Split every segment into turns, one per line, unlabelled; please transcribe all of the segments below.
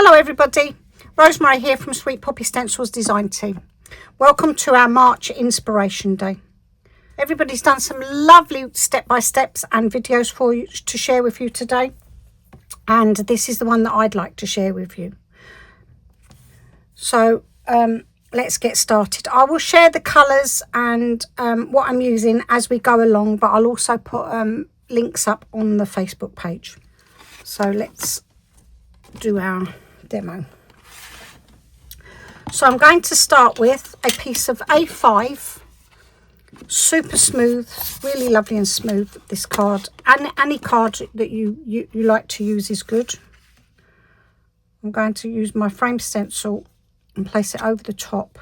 Hello everybody, Rosemary here from Sweet Poppy Stencils Design Team. Welcome to our March Inspiration Day. Everybody's done some lovely step-by-steps and videos for you to share with you today. And this is the one that I'd like to share with you. So let's get started. I will share the colours and what I'm using as we go along, but I'll also put links up on the Facebook page. So let's do our demo. So I'm going to start with a piece of A5, super smooth, really lovely and smooth, this card, and any card that you like to use is good. I'm going to use my frame stencil and place it over the top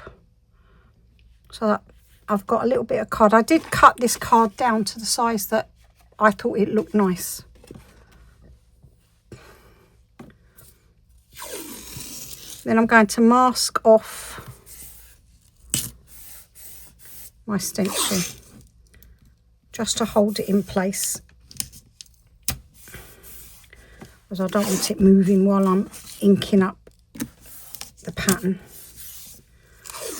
so that I've got a little bit of card. I did cut this card down to the size that I thought it looked nice. Then I'm going to mask off my stencil just to hold it in place, because I don't want it moving while I'm inking up the pattern.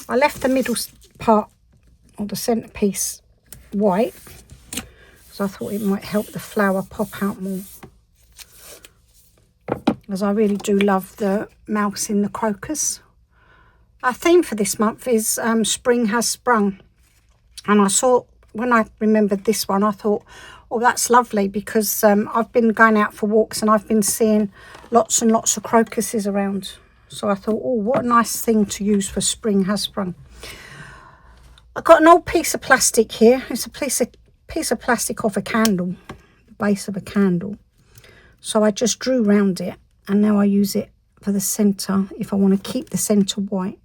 I left the middle part or the centerpiece white because I thought it might help the flower pop out more, as I really do love the mouse in the crocus. Our theme for this month is Spring Has Sprung. And I saw, when I remembered this one, I thought, oh, that's lovely, because I've been going out for walks and I've been seeing lots and lots of crocuses around. So I thought, oh, what a nice thing to use for Spring Has Sprung. I've got an old piece of plastic here. It's a piece of plastic off a candle, the base of a candle. So I just drew round it. And now I use it for the centre if I want to keep the centre white.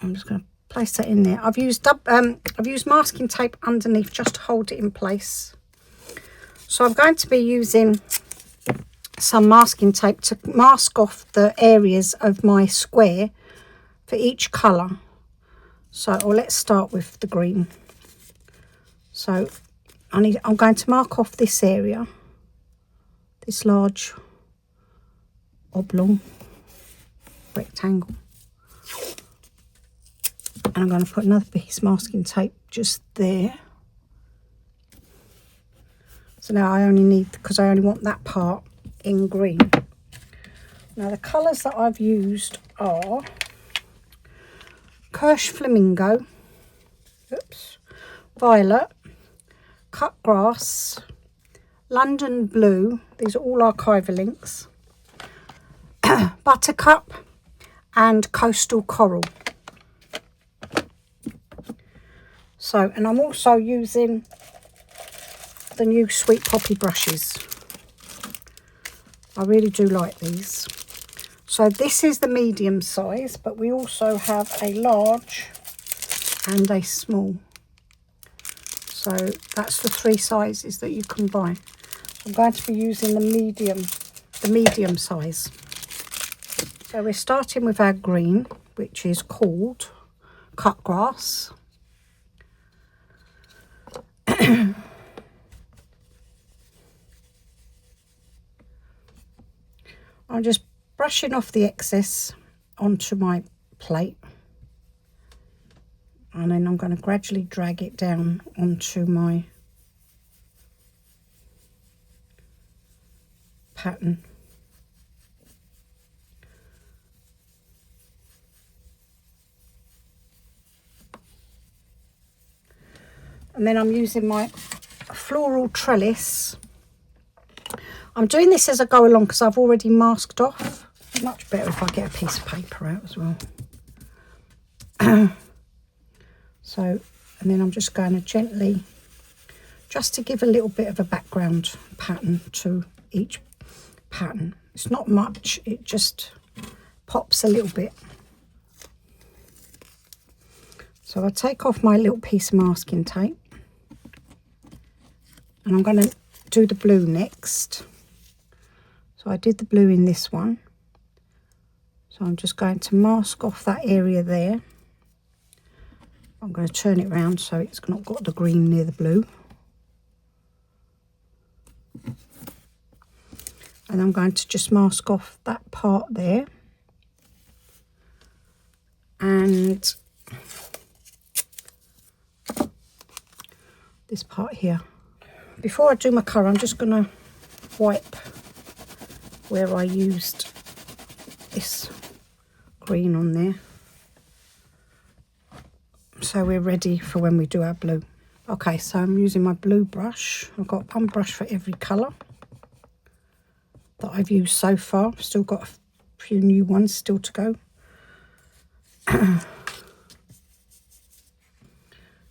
I'm just going to place that in there. I've used masking tape underneath just to hold it in place. So I'm going to be using some masking tape to mask off the areas of my square for each colour. So, let's start with the green. So I'm going to mark off this area. This large oblong rectangle, and I'm going to put another piece of masking tape just there. So now I only need, because I only want that part in green. Now the colours that I've used are Kirsch Flamingo, Violet, Cut Grass, London Blue, these are all archival links, Buttercup and Coastal Coral. So, and I'm also using the new Sweet Poppy brushes. I really do like these. So this is the medium size, but we also have a large and a small. So that's the three sizes that you can buy. I'm going to be using the medium size. So we're starting with our green, which is called Cut Grass. I'm just brushing off the excess onto my plate, and then I'm going to gradually drag it down onto my pattern. And then I'm using my floral trellis. I'm doing this as I go along because I've already masked off. Much better if I get a piece of paper out as well. So, and then I'm just going to gently, just to give a little bit of a background pattern to each pattern. It's not much, it just pops a little bit. So I take off my little piece of masking tape, and I'm going to do the blue next. So I did the blue in this one, so I'm just going to mask off that area there. I'm going to turn it round so it's not got the green near the blue. And I'm going to just mask off that part there. And this part here. Before I do my colour, I'm just going to wipe where I used this green on there. So we're ready for when we do our blue. Okay, so I'm using my blue brush. I've got one brush for every colour that I've used so far. I've still got a few new ones still to go.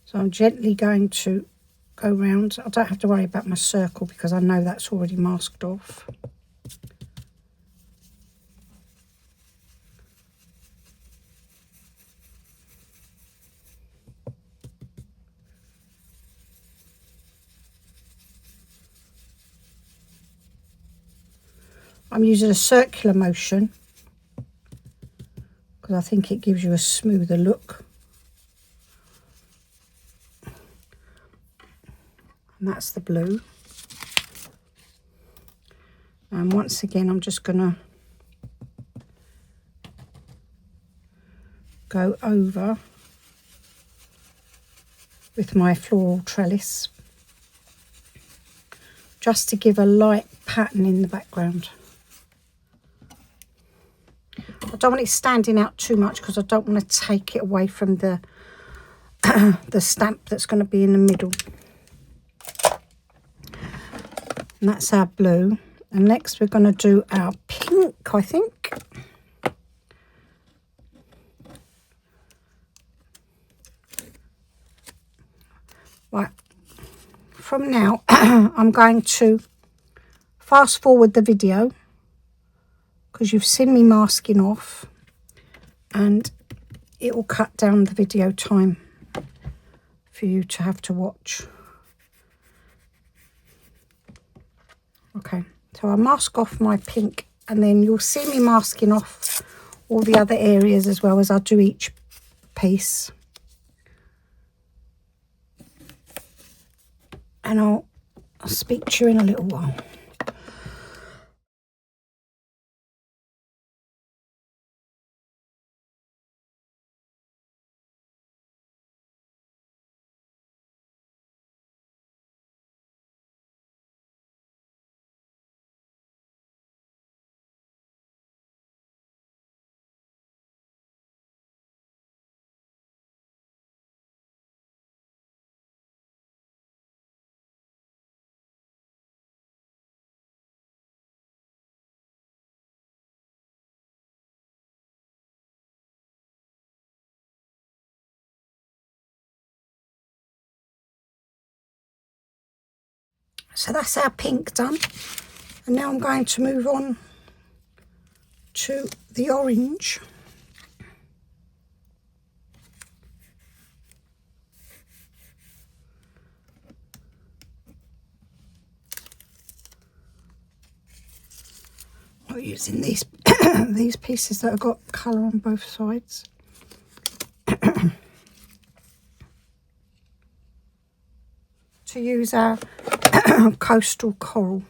So I'm gently going to go round. I don't have to worry about my circle because I know that's already masked off. I'm using a circular motion because I think it gives you a smoother look. And that's the blue. And once again, I'm just going to go over with my floral trellis just to give a light pattern in the background. I don't want it standing out too much because I don't want to take it away from the the stamp that's going to be in the middle. And that's our blue. And next we're going to do our pink, I think. Right, from now I'm going to fast forward the video because you've seen me masking off, and it will cut down the video time for you to have to watch. Okay, so I mask off my pink, and then you'll see me masking off all the other areas as well as I do each piece. And I'll speak to you in a little while. So that's our pink done. And now I'm going to move on to the orange. I'm using these these pieces that have got colour on both sides. To use our coastal coral.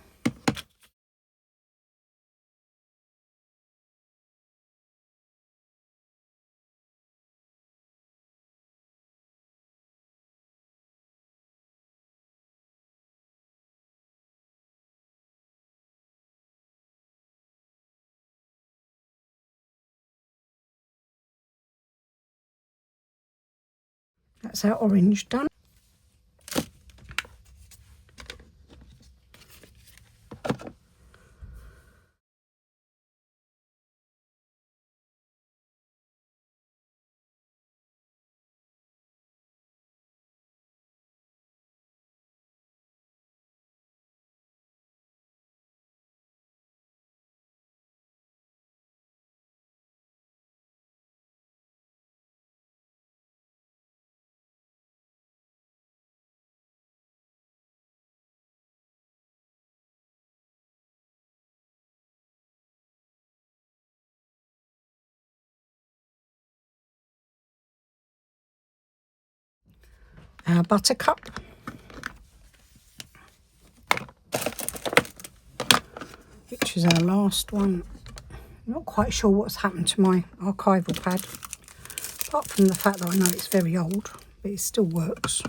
That's our orange done. Our buttercup. which is our last one. I'm not quite sure what's happened to my archival pad, apart from the fact that I know it's very old, but it still works.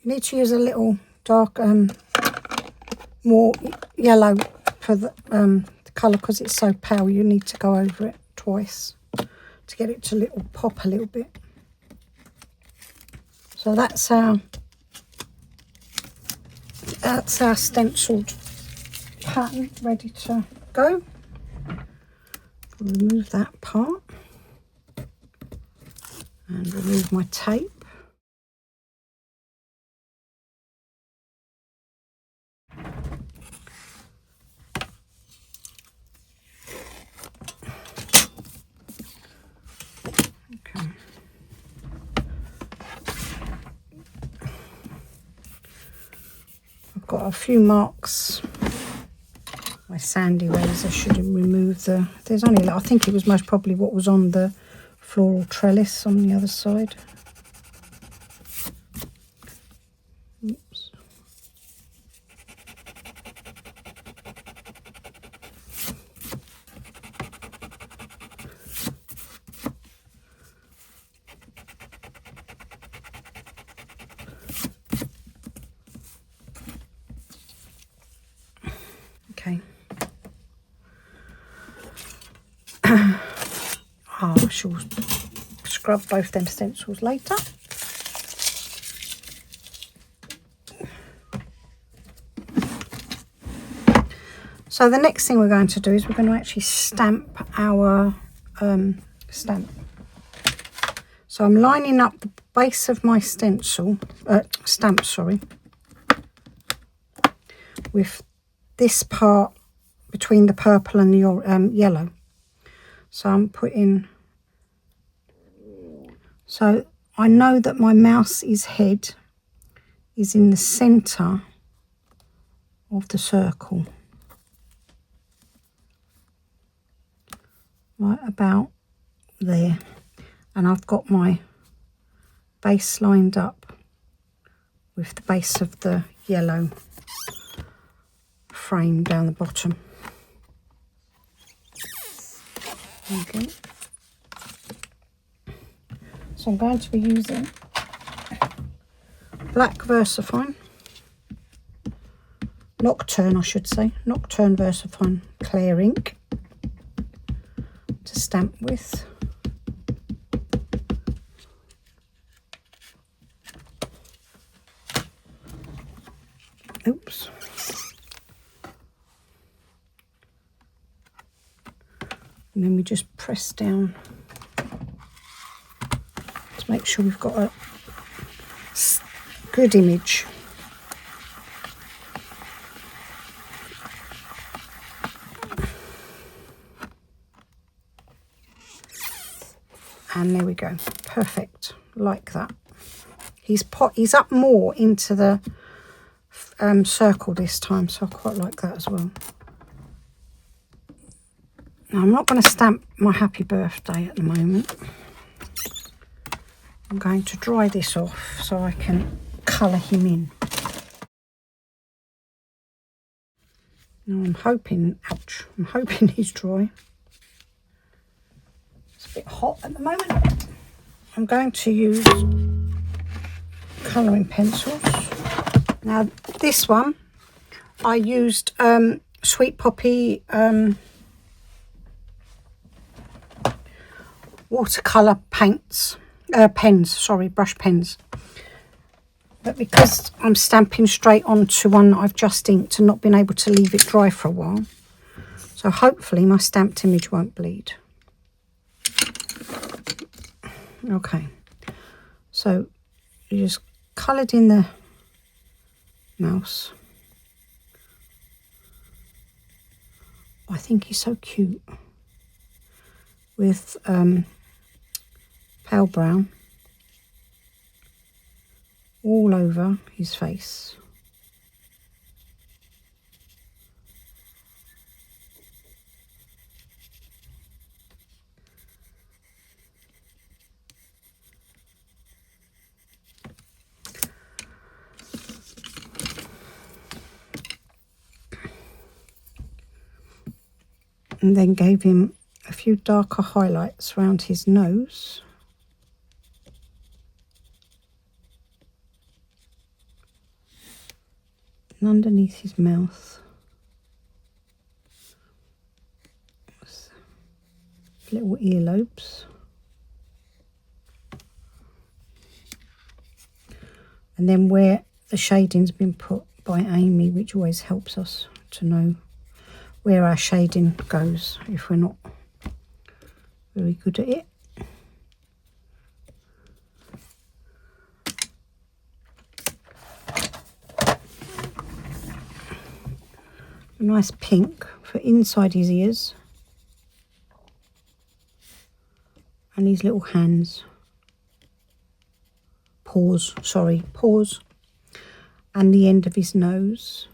You need to use a little dark, more yellow for the colour, because it's so pale. You need to go over it twice to get it to pop a little bit. So that's our stenciled pattern ready to go. Remove that part and remove my tape. Okay. I've got a few marks. My sandy razor should have removed there's only, I think it was most probably what was on the floral trellis on the other side. Oops. Okay. I shall scrub both them stencils later. So the next thing we're going to do is we're going to actually stamp our stamp. So I'm lining up the base of my stamp, with this part between the purple and the yellow. So I'm putting, so I know that my mouse's head is in the centre of the circle, right about there, and I've got my base lined up with the base of the yellow frame down the bottom. Okay. So I'm going to be using black VersaFine, Nocturne I should say, Nocturne VersaFine clear ink to stamp with. Oops. And then we just press down to make sure we've got a good image. And there we go, perfect, like that. He's up more into the circle this time, so I quite like that as well. Now I'm not going to stamp my happy birthday at the moment. I'm going to dry this off so I can colour him in. Now I'm hoping, ouch, I'm hoping he's dry. It's a bit hot at the moment. I'm going to use colouring pencils. Now this one I used Sweet Poppy watercolour paints, pens, sorry, brush pens. But because I'm stamping straight onto one that I've just inked and not been able to leave it dry for a while, so hopefully my stamped image won't bleed. Okay, so you just coloured in the mouse. I think he's so cute with pale brown all over his face. And then gave him a few darker highlights around his nose. And underneath his mouth. Little earlobes. And then where the shading's been put by Amy, which always helps us to know where our shading goes if we're not very good at it. A nice pink for inside his ears and his little hands. Paws, and the end of his nose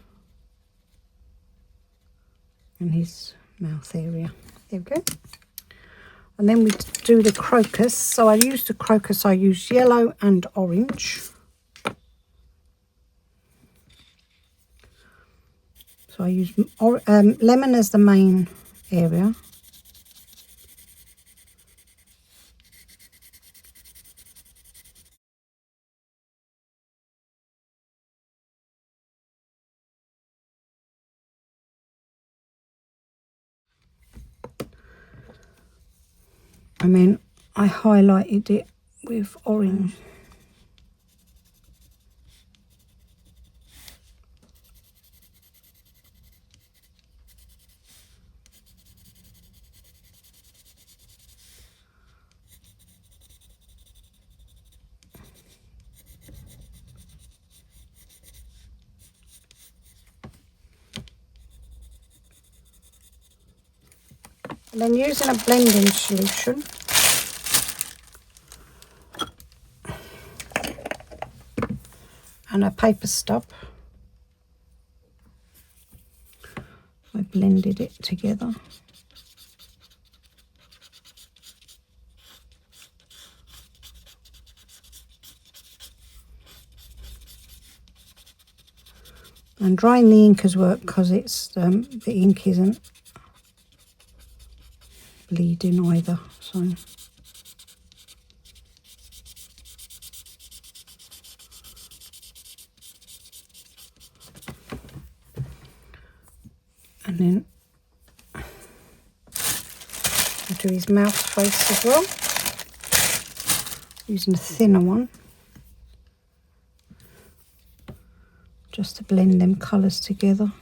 and his mouth area. There we go. And then we do the crocus. So I used the crocus, I used yellow and orange. So I use lemon as the main area. And then I highlighted it with orange. And then using a blending solution, and a paper stub, I blended it together. And drying the ink as work because it's the ink isn't bleeding either, so and then I do his mouth face as well, using a thinner one just to blend them colours together.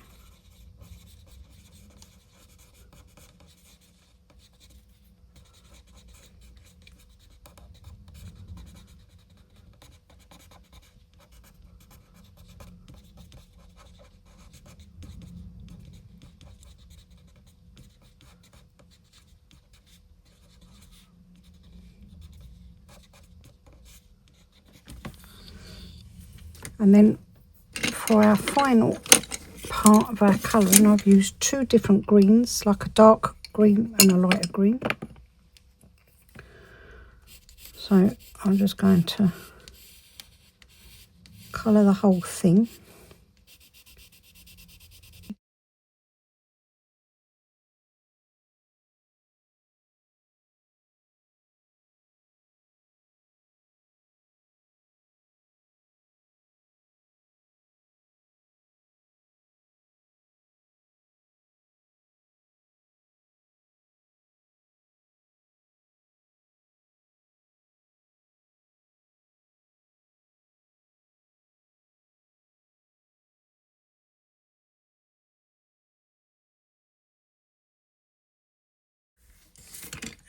And then for our final part of our colouring, I've used two different greens, like a dark green and a lighter green. So I'm just going to colour the whole thing.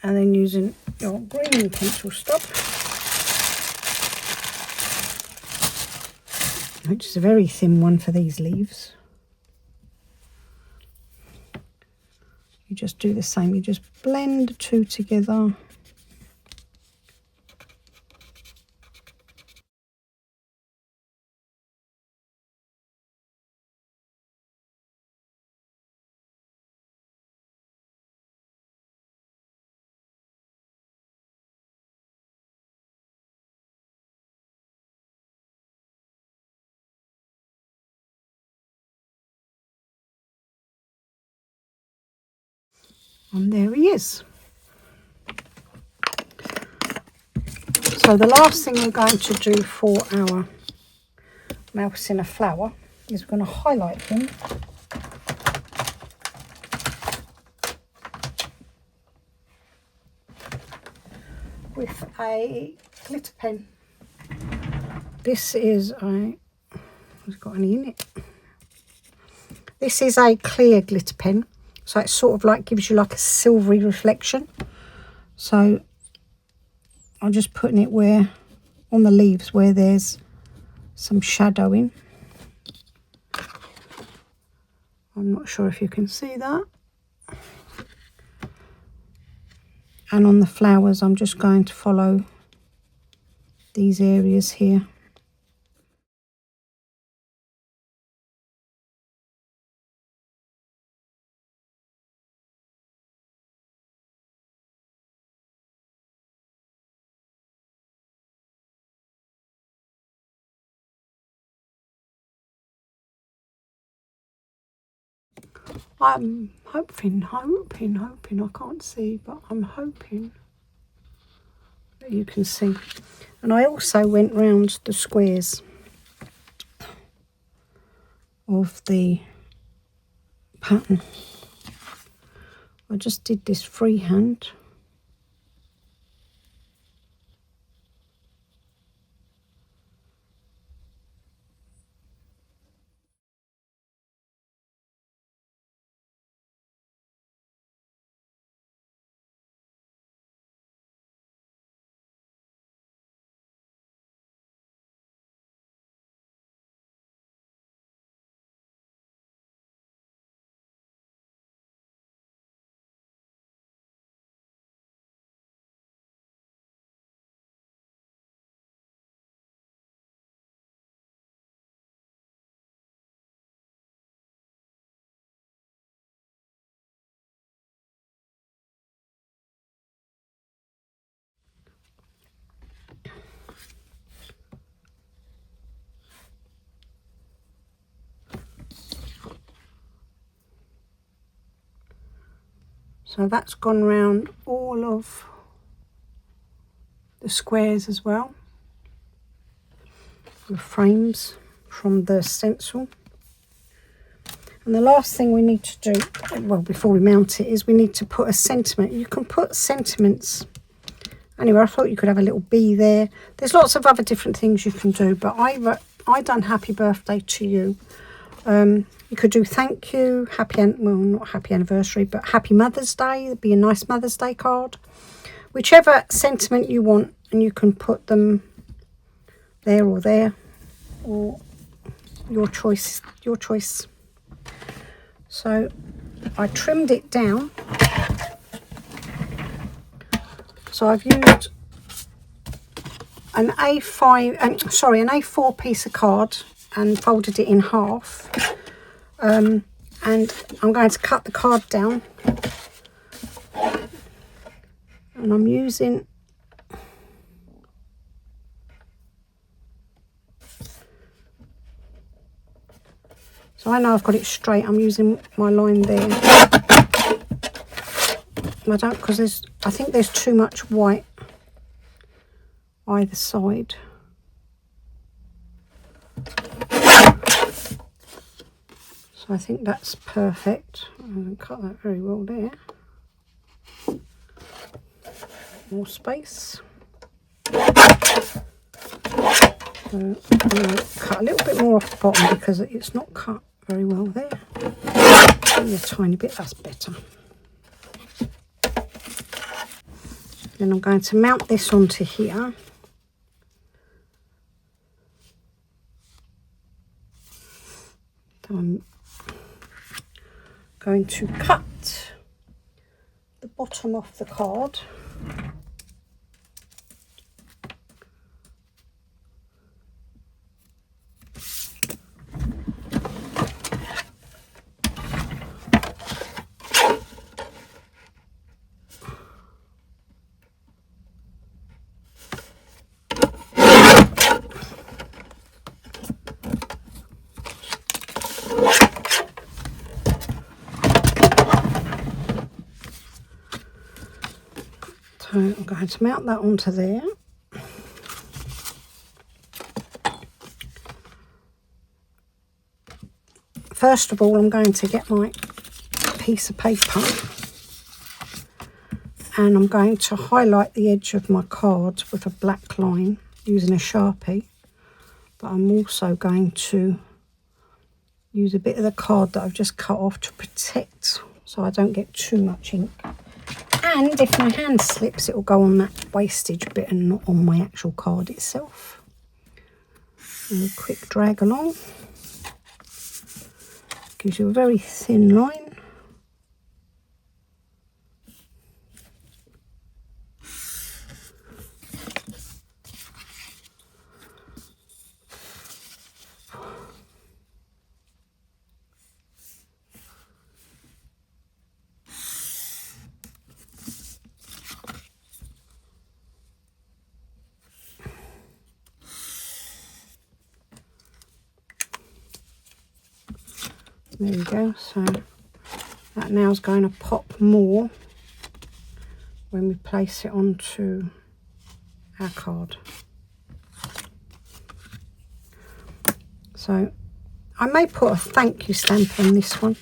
And then using your green pencil stop, which is a very thin one for these leaves. You just do the same, you just blend the two together. And there he is. So the last thing we're going to do for our mouse in a flower is we're going to highlight him with a glitter pen. This is a, has got any in it? This is a clear glitter pen, so it sort of like gives you like a silvery reflection. So I'm just putting it where, on the leaves where there's some shadowing. I'm not sure if you can see that. And on the flowers, I'm just going to follow these areas here. I'm hoping, I can't see, but I'm hoping that you can see. And I also went round the squares of the pattern. I just did this freehand. So that's gone round all of the squares as well, the frames from the stencil. And the last thing we need to do, well, before we mount it, is we need to put a sentiment. You can put sentiments anywhere. I thought you could have a little bee there. There's lots of other different things you can do, but I done happy birthday to you. You could do thank you, well, not happy anniversary, but happy Mother's Day. It'd be a nice Mother's Day card. Whichever sentiment you want, and you can put them there, or your choice, So I trimmed it down. So I've used an A4 piece of card and folded it in half. And I'm going to cut the card down. And I'm using so I know I've got it straight. I'm using my line there. I don't, because I think there's too much white either side. So I think that's perfect. I'm going to cut that very well there. More space. I'm going to cut a little bit more off the bottom because it's not cut very well there. Only a tiny bit, that's better. Then I'm going to mount this onto here. So I'm going to cut the bottom off the card. So I'm going to mount that onto there. First of all, I'm going to get my piece of paper and I'm going to highlight the edge of my card with a black line using a Sharpie. But I'm also going to use a bit of the card that I've just cut off to protect so I don't get too much ink. And if my hand slips, it will go on that wastage bit and not on my actual card itself. And a quick drag along. Gives you a very thin line. There we go, so that now is going to pop more when we place it onto our card. So I may put a thank you stamp on this one.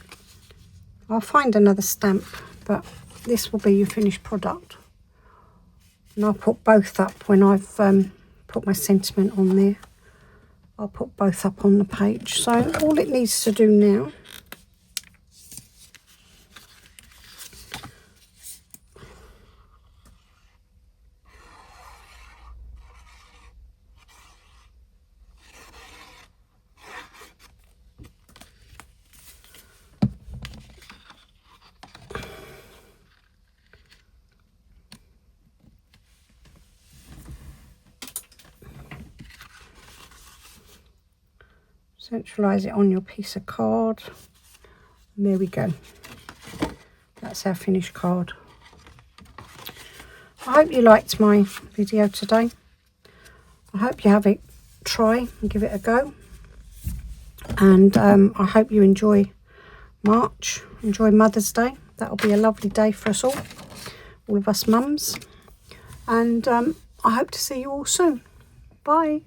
I'll find another stamp, but this will be your finished product. And I'll put both up when I've put my sentiment on there. I'll put both up on the page. So all it needs to do now centralise it on your piece of card. And there we go. That's our finished card. I hope you liked my video today. I hope you have it try and give it a go. And I hope you enjoy March, enjoy Mother's Day. That'll be a lovely day for us all of us mums. And I hope to see you all soon. Bye.